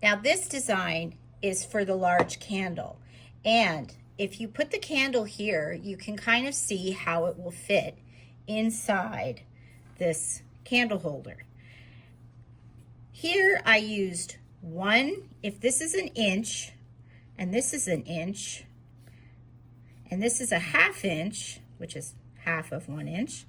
Now this design is for the large candle, and if you put the candle here, you can kind of see how it will fit inside this candle holder. Here I used one, if this is an inch, and this is an inch, and this is a 1/2 inch, which is half of 1 inch,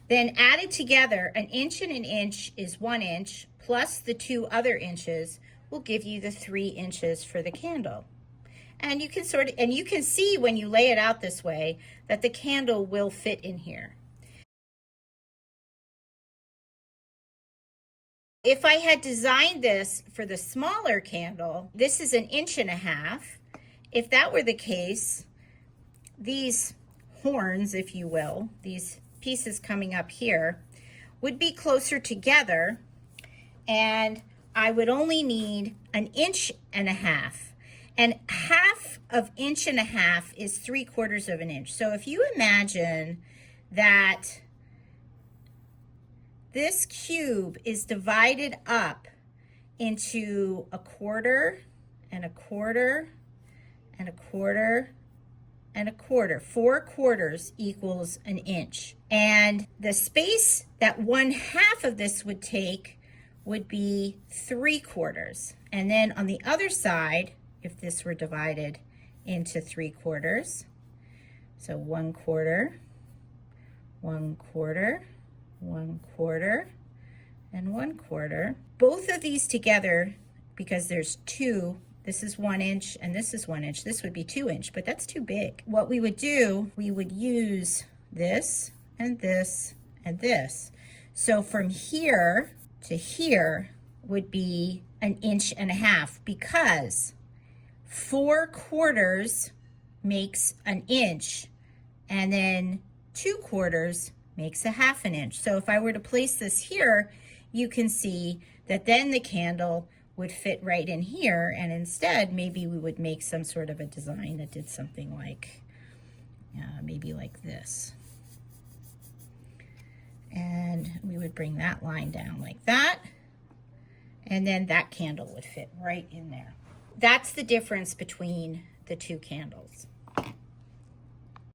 then added together, an inch and an inch is 1 inch, plus the 2 other inches will give you the 3 inches for the candle. And you can you can see when you lay it out this way that the candle will fit in here. If I had designed this for the smaller candle, this is 1.5 inches. If that were the case, these horns, if you will, these pieces coming up here, would be closer together, and I would only need 1.5 inches. And 1/2 inch is 3/4 of an inch. So if you imagine that this cube is divided up into 1/4 and 1/4 and 1/4 and 1/4. 4 quarters equals an inch. And the space that 1/2 of this would take would be 3/4. And then on the other side, if this were divided into 3/4, so 1/4, 1/4, 1/4, and 1/4. Both of these together, because there's 2, this is 1 inch and this is 1 inch, this would be 2 inch, but that's too big. What we would do, we would use this and this and this. So from here to here would be 1.5 inches, because 4 quarters makes an inch, and then 2 quarters makes 1/2 inch. So if I were to place this here, you can see that then the candle would fit right in here, and instead maybe we would make some sort of a design that did something like maybe like this. And we would bring that line down like that, and then that candle would fit right in there. That's the difference between the 2 candles.